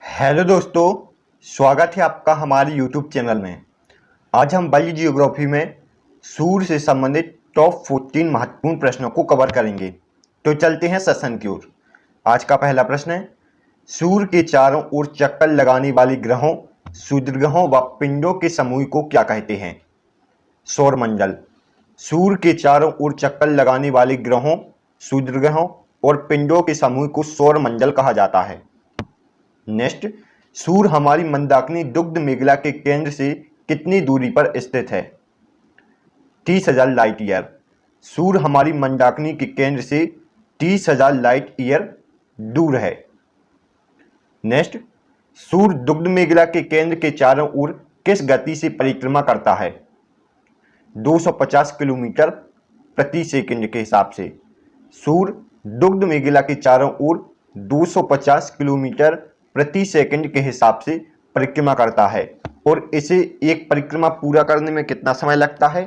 Hello दोस्तों, स्वागत है आपका हमारे यूट्यूब चैनल में। आज हम वर्ल्ड जियोग्राफी में सूर्य से संबंधित टॉप 14 महत्वपूर्ण प्रश्नों को कवर करेंगे। तो चलते हैं सेशन की ओर। आज का पहला प्रश्न है, सूर्य के चारों ओर चक्कर लगाने वाले ग्रहों, सूर्यग्रहों व पिंडों के समूह को क्या कहते हैं? सौरमंडल। सूर्य के चारों ओर चक्कर लगाने वाले ग्रहों, सूर्यग्रहों और पिंडों के समूह को सौरमंडल कहा जाता है। नेक्स्ट, सूर्य हमारी मंदाकिनी दुग्ध मेखला के केंद्र से कितनी दूरी पर स्थित है? 30,000 लाइट ईयर। सूर्य हमारी मंदाकिनी के केंद्र से 30,000 लाइट ईयर दूर है। नेक्स्ट, सूर्य दुग्ध मेखला के केंद्र के चारों ओर किस गति से परिक्रमा करता है? 250 किलोमीटर प्रति सेकंड के हिसाब से। सूर्य दुग्ध मेखला के चारों ओर 250 किलोमीटर प्रति सेकंड के हिसाब से परिक्रमा करता है और इसे एक परिक्रमा पूरा करने में कितना समय लगता है?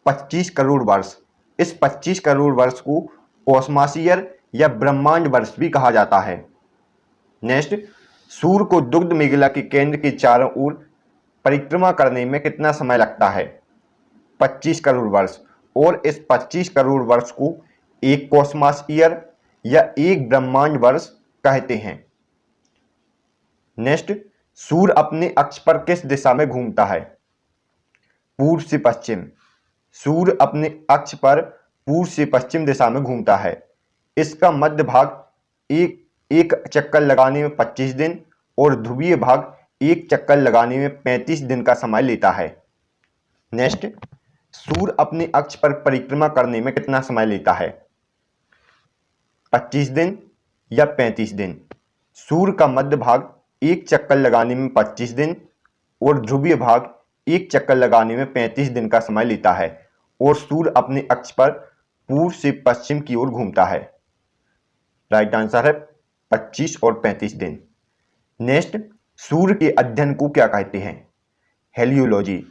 25 करोड़ वर्ष। इस 25 करोड़ वर्ष को कॉस्मॉस ईयर या ब्रह्मांड वर्ष भी कहा जाता है। नेक्स्ट, सूर्य को दुग्ध मेखला के केंद्र के चारों ओर परिक्रमा करने में कितना समय लगता है? 25 करोड़ वर्ष। और इस 25 करोड़ वर्ष को एक कॉस्मॉस ईयर या एक ब्रह्मांड वर्ष कहते हैं। नेक्स्ट, सूर्य अपने अक्ष पर किस दिशा में घूमता है? पूर्व से पश्चिम। सूर्य अपने अक्ष पर पूर्व से पश्चिम दिशा में घूमता है। इसका मध्य भाग एक चक्कर लगाने में 25 दिन और ध्रुवीय भाग एक चक्कर लगाने में 35 दिन का समय लेता है। नेक्स्ट, सूर्य अपने अक्ष पर परिक्रमा करने में कितना समय लेता है? 25 दिन या 35 दिन। सूर्य का मध्य भाग एक चक्कर लगाने में 25 दिन और ध्रुवीय भाग एक चक्कर लगाने में 35 दिन का समय लेता है और सूर्य अपने अक्ष पर पूर्व से पश्चिम की ओर घूमता है। राइट आंसर है 25 और 35 दिन। नेक्स्ट, सूर्य के अध्ययन को क्या कहते हैं? हेलियोलॉजी।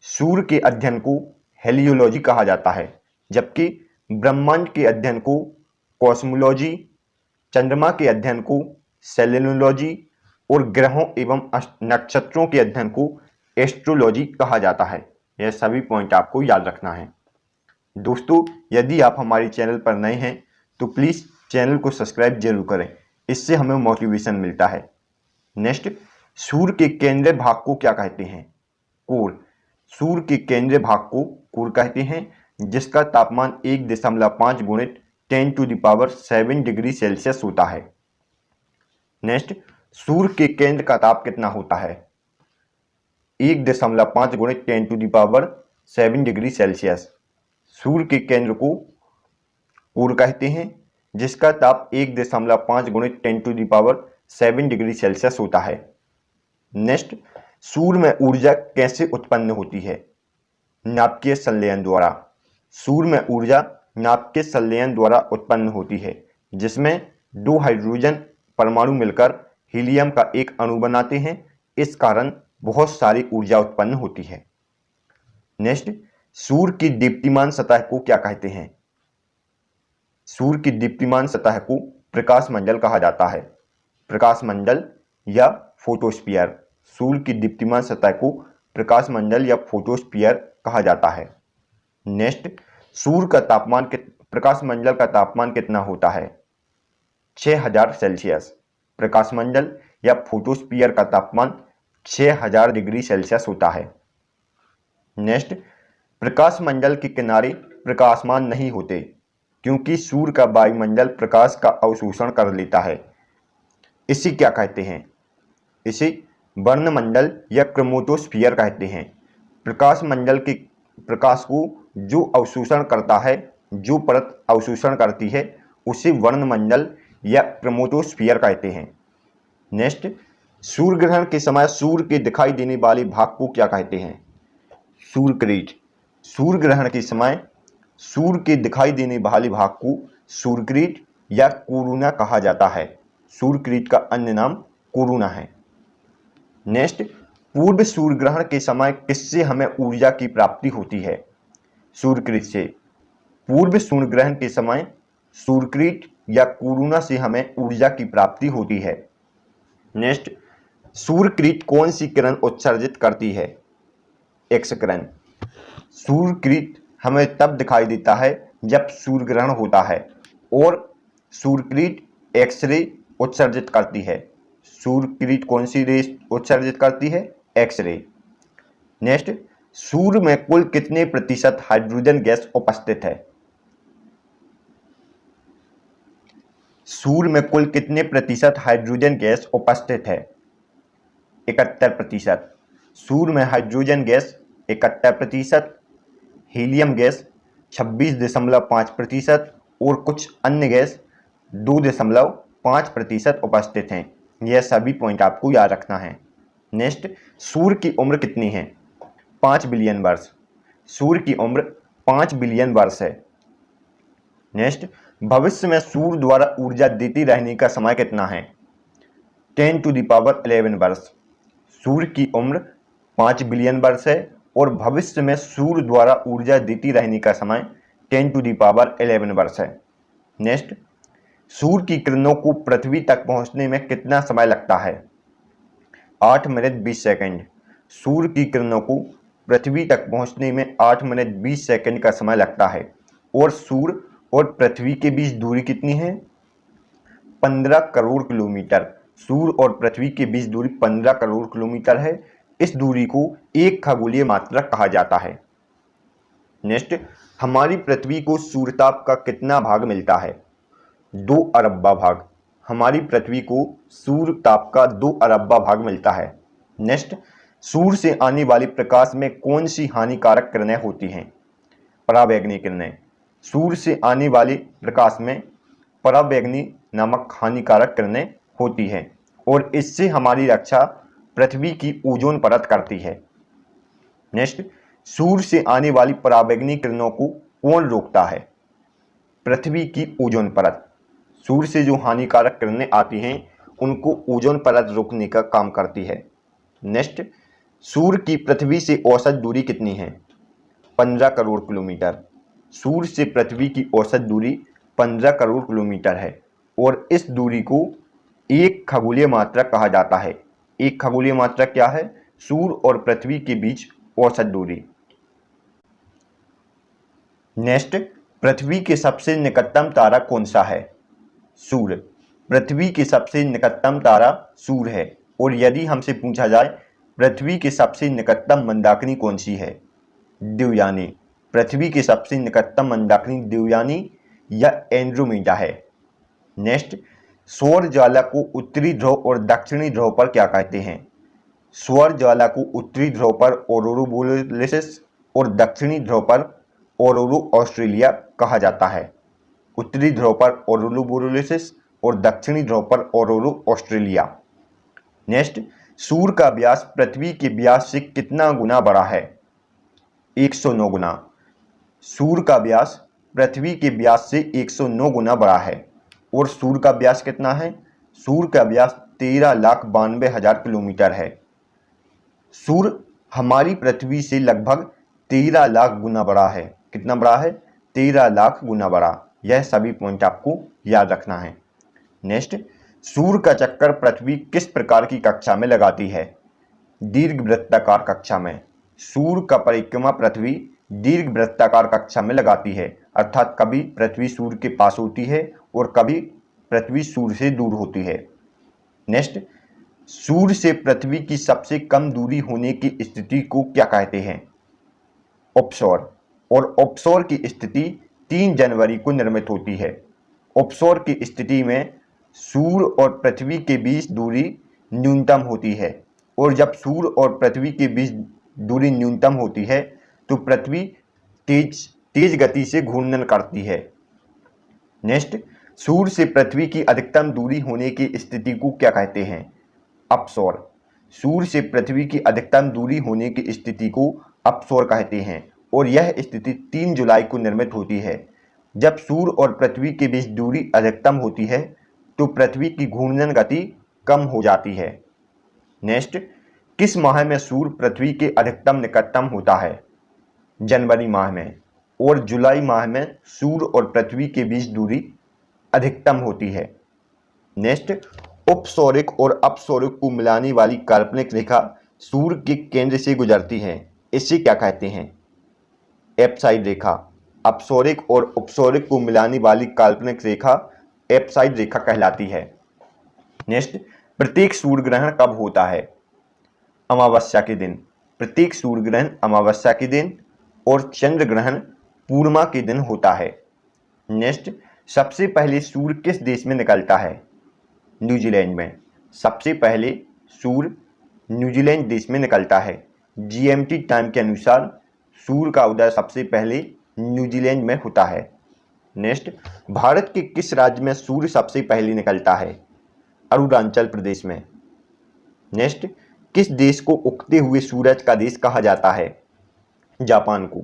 सूर्य के अध्ययन को हेलियोलॉजी कहा जाता है, जबकि ब्रह्मांड के अध्ययन को कॉस्मोलॉजी, चंद्रमा के अध्ययन को सेलेनोलॉजी और ग्रहों एवं नक्षत्रों के अध्ययन को एस्ट्रोलॉजी कहा जाता है। यह सभी पॉइंट आपको याद रखना है। दोस्तों, यदि आप हमारे चैनल पर नए हैं तो प्लीज़ चैनल को सब्सक्राइब जरूर करें, इससे हमें मोटिवेशन मिलता है। नेक्स्ट, सूर्य के केंद्रीय भाग को क्या कहते हैं? कोर। सूर्य के केंद्रीय भाग को कोर कहते हैं, जिसका तापमान 1.5 गुणित 10⁷ डिग्री सेल्सियस होता है। नेक्स्ट, सूर्य के केंद्र का ताप कितना होता है? 1.5 गुणित 10⁷ डिग्री सेल्सियस। सूर्य के केंद्र को कोर कहते हैं, जिसका ताप 1.5 गुणित 10⁷ डिग्री सेल्सियस होता है। नेक्स्ट, सूर्य में ऊर्जा कैसे उत्पन्न होती है? नाभिकीय संलयन द्वारा। सूर्य में ऊर्जा नाभिकीय संलयन द्वारा उत्पन्न होती है, जिसमें 2 हाइड्रोजन परमाणु मिलकर हीलियम का एक अणु बनाते हैं। इस कारण बहुत सारी ऊर्जा उत्पन्न होती है। नेक्स्ट, सूर्य की दीप्तिमान सतह को क्या कहते हैं? सूर्य की दीप्तिमान सतह को प्रकाश मंडल कहा जाता है। प्रकाश मंडल या फोटोस्फीयर। सूर्य की दीप्तिमान सतह को प्रकाश मंडल या फोटोस्फीयर कहा जाता है। नेक्स्ट, सूर्य का तापमान प्रकाश मंडल का तापमान कितना होता है? 6000 सेल्सियस। प्रकाश मंडल या फोटोस्फीयर का तापमान 6000 डिग्री सेल्सियस होता है। नेक्स्ट, प्रकाश मंडल के किनारे प्रकाशमान नहीं होते, क्योंकि सूर्य का वायुमंडल प्रकाश का अवशोषण कर लेता है। इसे क्या कहते हैं? इसे वर्णमंडल या क्रोमेटोस्फीयर कहते हैं। प्रकाश मंडल के प्रकाश को जो अवशोषण करता है, जो परत अवशोषण करती है, उसे वर्णमंडल या क्रोमेटोस्फीयर कहते हैं। नेक्स्ट, सूर्य ग्रहण के समय सूर्य के दिखाई देने वाले भाग को क्या कहते हैं? सूर्यकृत। सूर्य ग्रहण के समय सूर्य के दिखाई देने वाले भाग को सूर्यकृत या कोरोना कहा जाता है। सूर्यकृत का अन्य नाम कोरोना है। नेक्स्ट, पूर्व सूर्य ग्रहण के समय किससे हमें ऊर्जा की प्राप्ति होती है? सूर्यकृत से। पूर्व सूर्य ग्रहण के समय सूर्यकृत या कोरोना से हमें ऊर्जा की प्राप्ति होती है। नेक्स्ट, सूर्यकिरण कौन सी किरण उत्सर्जित करती है? एक्स किरण। सूर्यकिरण हमें तब दिखाई देता है जब सूर्य ग्रहण होता है और सूर्यकिरण एक्स रे उत्सर्जित करती है। सूर्यकिरण कौन सी रे उत्सर्जित करती है? X ray. नेक्स्ट, सूर्य में कुल कितने प्रतिशत हाइड्रोजन गैस उपस्थित है? सूर्य में कुल कितने प्रतिशत हाइड्रोजन गैस उपस्थित है? 71%। सूर्य में हाइड्रोजन गैस 71%, हीलियम गैस 26.5% और कुछ अन्य गैस 2.5% उपस्थित हैं। यह सभी पॉइंट आपको याद रखना है। नेक्स्ट, सूर्य की उम्र कितनी है? 5 बिलियन वर्ष। सूर्य की उम्र 5 बिलियन वर्ष है। नेक्स्ट, भविष्य में सूर्य द्वारा ऊर्जा देती रहने का समय कितना है? 10⁻11 वर्ष। सूर्य की उम्र 5 बिलियन वर्ष है और भविष्य में सूर्य द्वारा ऊर्जा देती रहने का समय 10⁻11 वर्ष है। नेक्स्ट, सूर्य की किरणों को पृथ्वी तक पहुंचने में कितना समय लगता है? 8 मिनट 20 सेकंड। सूर्य की किरणों को पृथ्वी तक पहुंचने में 8 मिनट 20 सेकंड का समय लगता है और सूर्य और पृथ्वी के बीच दूरी कितनी है? 15 करोड़ किलोमीटर। सूर्य और पृथ्वी के बीच दूरी 15 करोड़ किलोमीटर है। इस दूरी को एक खगोलीय मात्रक कहा जाता है। नेक्स्ट, हमारी पृथ्वी को सूर्यताप का कितना भाग मिलता है? 2 अरबा भाग। हमारी पृथ्वी को सूर्यताप का 2 अरबा भाग मिलता है। नेक्स्ट, सूर्य से आने वाले प्रकाश में कौन सी हानिकारक किरणें होती हैं? पराबैंगनी किरणें। सूर्य से आने वाले प्रकाश में पराबैंगनी नामक हानिकारक किरणें होती हैं और इससे हमारी रक्षा पृथ्वी की ओजोन परत करती है। नेक्स्ट, सूर्य से आने वाली पराबैंगनी किरणों को कौन रोकता है? पृथ्वी की ओजोन परत। सूर्य से जो हानिकारक किरणें आती हैं उनको ओजोन परत रोकने का काम करती है। नेक्स्ट, सूर्य की पृथ्वी से औसत दूरी कितनी है? 15 करोड़ किलोमीटर। सूर्य से पृथ्वी की औसत दूरी 15 करोड़ किलोमीटर है और इस दूरी को एक खगोलीय मात्रक कहा जाता है। एक खगोलीय मात्रक क्या है? सूर्य और पृथ्वी के बीच औसत दूरी। नेक्स्ट, पृथ्वी के सबसे निकटतम तारा कौन सा है? सूर्य। पृथ्वी के सबसे निकटतम तारा सूर्य है और यदि हमसे पूछा जाए पृथ्वी के सबसे निकटतम मंदाकिनी कौन सी है? देवयानी। पृथ्वी के सबसे निकटतम मंदाकिनी देवयानी या एंड्रोमेडा है। नेक्स्ट, सौर ज्वाला को उत्तरी ध्रुव और दक्षिणी ध्रुव पर क्या कहते हैं? सौर ज्वाला को उत्तरी ध्रुव पर ऑरोरो और दक्षिणी ध्रुव पर ऑरोरो ऑस्ट्रेलिया कहा जाता है। उत्तरी ध्रुव पर ऑरोरो और दक्षिणी ध्रुव पर ऑरोरो ऑस्ट्रेलिया। नेक्स्ट, सूर्य का व्यास पृथ्वी के व्यास से कितना गुना बड़ा है? 109 गुना। सूर्य का व्यास पृथ्वी के व्यास से 109 गुना बड़ा है और सूर्य का व्यास कितना है? सूर्य का व्यास 13,92,000 किलोमीटर है। सूर्य हमारी पृथ्वी से लगभग 13 लाख गुना बड़ा है। कितना बड़ा है? 13 लाख गुना बड़ा। यह सभी पॉइंट आपको याद रखना है। नेक्स्ट, सूर्य का चक्कर पृथ्वी किस प्रकार की कक्षा में लगाती है? दीर्घवृत्ताकार कक्षा में। सूर्य का परिक्रमा पृथ्वी दीर्घवृत्ताकार कक्षा में लगाती है, अर्थात कभी पृथ्वी सूर्य के पास होती है और कभी पृथ्वी सूर्य से दूर होती है। नेक्स्ट, सूर्य से पृथ्वी की सबसे कम दूरी होने की स्थिति को क्या कहते हैं? ऑफशोर। और ऑफशोर की स्थिति 3 जनवरी को निर्मित होती है। ऑफशोर की स्थिति में सूर्य और पृथ्वी के बीच दूरी न्यूनतम होती है और जब सूर्य और पृथ्वी के बीच दूरी न्यूनतम होती है तो पृथ्वी तेज गति से घूर्णन करती है। नेक्स्ट, सूर्य से पृथ्वी की अधिकतम दूरी होने की स्थिति को क्या कहते हैं? अपसौर। सूर्य से पृथ्वी की अधिकतम दूरी होने की स्थिति को अपसौर कहते हैं और यह स्थिति 3 जुलाई को निर्मित होती है। जब सूर्य और पृथ्वी के बीच दूरी अधिकतम होती है तो पृथ्वी की घूर्णन गति कम हो जाती है। नेक्स्ट, किस माह में सूर्य पृथ्वी के अधिकतम निकटतम होता है? जनवरी माह में। और जुलाई माह में सूर्य और पृथ्वी के बीच दूरी अधिकतम होती है। नेक्स्ट, उपसौरिक और अपसौरिक को मिलाने वाली काल्पनिक रेखा सूर्य के केंद्र से गुजरती है, इसे क्या कहते हैं? एप्साइड रेखा। अपसौरिक और उपसौरिक को मिलाने वाली काल्पनिक रेखा एप्साइड रेखा कहलाती है। नेक्स्ट, प्रत्येक सूर्य ग्रहण कब होता है? अमावस्या के दिन। प्रत्येक सूर्य ग्रहण अमावस्या के दिन और चंद्र ग्रहण पूर्णिमा के दिन होता है। नेक्स्ट, सबसे पहले सूर्य किस देश में निकलता है? न्यूजीलैंड में। सबसे पहले सूर्य न्यूजीलैंड देश में निकलता है। जीएमटी टाइम के अनुसार सूर्य का उदय सबसे पहले न्यूजीलैंड में होता है। नेक्स्ट, भारत के किस राज्य में सूर्य सबसे पहले निकलता है? अरुणाचल प्रदेश में। नेक्स्ट, किस देश को उगते हुए सूरज का देश कहा जाता है? जापान को।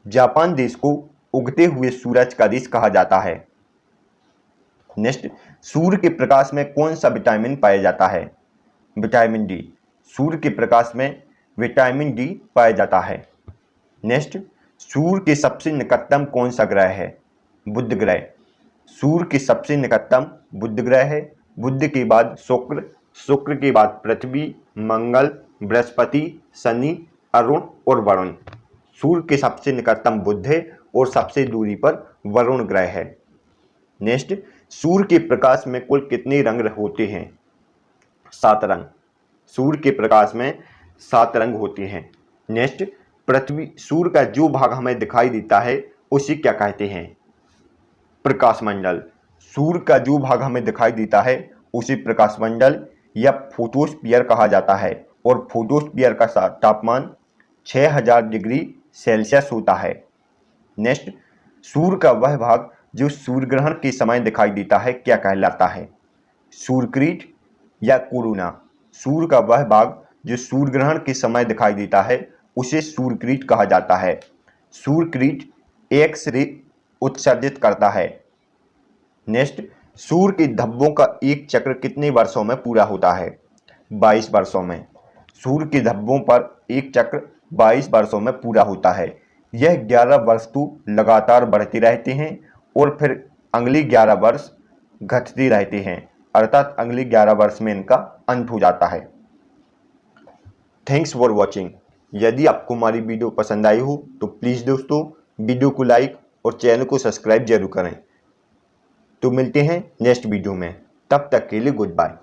जापान देश को उगते हुए सूरज का देश कहा जाता है। नेक्स्ट, सूर्य के प्रकाश में कौन सा विटामिन पाया जाता है? Vitamin D. सूर्य के प्रकाश में विटामिन डी पाया जाता है। नेक्स्ट, सूर्य के सबसे निकटतम कौन सा ग्रह है? बुध ग्रह। सूर्य के सबसे निकटतम बुध ग्रह है। बुध के बाद शुक्र, शुक्र के बाद पृथ्वी, मंगल, बृहस्पति, शनि, अरुण और वरुण। सूर्य के सबसे निकटतम बुध है और सबसे दूरी पर वरुण ग्रह है। नेक्स्ट, सूर्य के प्रकाश में कुल कितने रंग होते हैं? 7 रंग। सूर्य के प्रकाश में 7 रंग होते हैं। नेक्स्ट, पृथ्वी सूर्य का जो भाग हमें दिखाई देता है उसे क्या कहते हैं? प्रकाश मंडल। सूर्य का जो भाग हमें दिखाई देता है उसे प्रकाश मंडल या फोटोस्फीयर कहा जाता है और फोटोस्फीयर का तापमान 6000 डिग्री सेल्सियस होता है। नेक्स्ट, सूर्य का वह भाग जो सूर्य ग्रहण के समय दिखाई देता है क्या कहलाता है? सूर्यकृत या कोरोना। सूर्य का वह भाग जो सूर्य ग्रहण के समय दिखाई देता है उसे सूर्यकृत कहा जाता है। सूर्यकृत एक्स रे उत्सर्जित करता है। नेक्स्ट, सूर्य के धब्बों का एक चक्र कितने वर्षों में पूरा होता है? 22 वर्षों में। सूर्य के धब्बों पर एक चक्र 22 वर्षों में पूरा होता है। यह 11 वर्ष तो लगातार बढ़ते रहते हैं और फिर अगले 11 वर्ष घटते रहते हैं, अर्थात अगले 11 वर्ष में इनका अंत हो जाता है। Thanks for watching. यदि आपको हमारी वीडियो पसंद आई हो तो प्लीज़ दोस्तों वीडियो को लाइक और चैनल को सब्सक्राइब जरूर करें। तो मिलते हैं नेक्स्ट वीडियो में, तब तक के लिए गुड बाय।